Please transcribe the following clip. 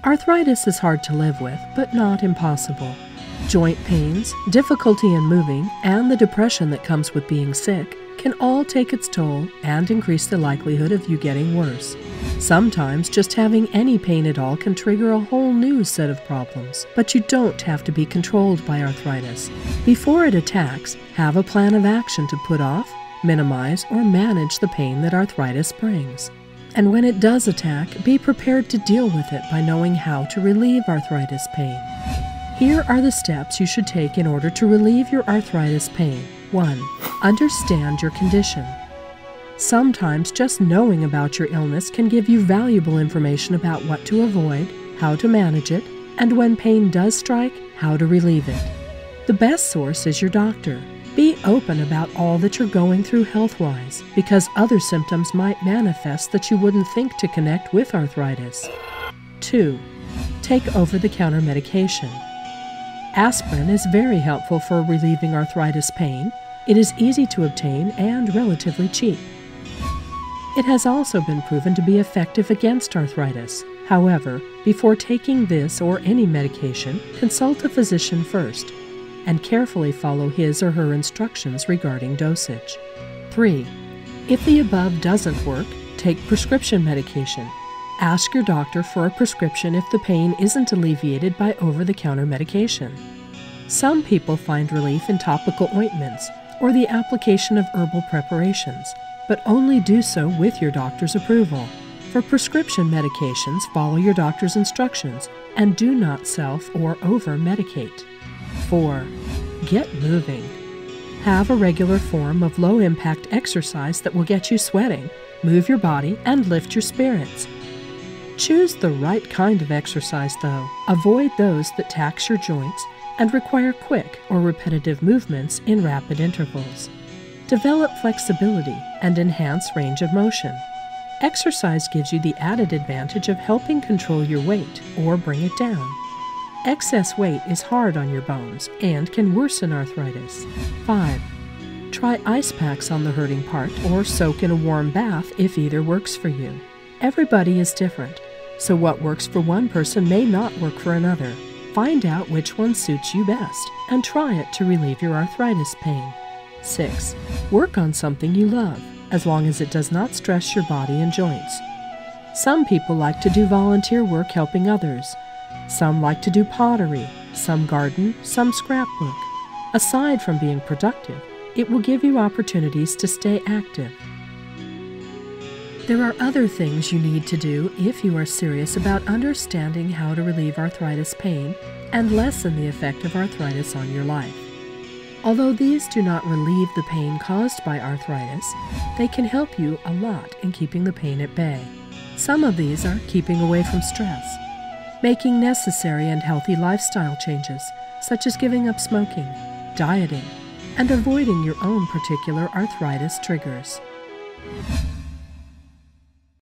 Arthritis is hard to live with, but not impossible. Joint pains, difficulty in moving, and the depression that comes with being sick can all take its toll and increase the likelihood of you getting worse. Sometimes just having any pain at all can trigger a whole new set of problems, but you don't have to be controlled by arthritis. Before it attacks, have a plan of action to put off, minimize, or manage the pain that arthritis brings. And when it does attack, be prepared to deal with it by knowing how to relieve arthritis pain. Here are the steps you should take in order to relieve your arthritis pain. 1. Understand your condition. Sometimes just knowing about your illness can give you valuable information about what to avoid, how to manage it, and when pain does strike, how to relieve it. The best source is your doctor. Be open about all that you're going through health-wise, because other symptoms might manifest that you wouldn't think to connect with arthritis. 2. Take over-the-counter medication. Aspirin is very helpful for relieving arthritis pain. It is easy to obtain and relatively cheap. It has also been proven to be effective against arthritis. However, before taking this or any medication, consult a physician first and carefully follow his or her instructions regarding dosage. 3. If the above doesn't work, take prescription medication. Ask your doctor for a prescription if the pain isn't alleviated by over-the-counter medication. Some people find relief in topical ointments or the application of herbal preparations, but only do so with your doctor's approval. For prescription medications, follow your doctor's instructions and do not self or over-medicate. 4. Get moving. Have a regular form of low-impact exercise that will get you sweating, move your body, and lift your spirits. Choose the right kind of exercise, though. Avoid those that tax your joints and require quick or repetitive movements in rapid intervals. Develop flexibility and enhance range of motion. Exercise gives you the added advantage of helping control your weight or bring it down. Excess weight is hard on your bones and can worsen arthritis. 5. Try ice packs on the hurting part or soak in a warm bath if either works for you. Everybody is different, so what works for one person may not work for another. Find out which one suits you best and try it to relieve your arthritis pain. 6. Work on something you love, as long as it does not stress your body and joints. Some people like to do volunteer work helping others. Some like to do pottery, some garden, some scrapbook. Aside from being productive, it will give you opportunities to stay active. There are other things you need to do if you are serious about understanding how to relieve arthritis pain and lessen the effect of arthritis on your life. Although these do not relieve the pain caused by arthritis, they can help you a lot in keeping the pain at bay. Some of these are keeping away from stress, making necessary and healthy lifestyle changes, such as giving up smoking, dieting, and avoiding your own particular arthritis triggers.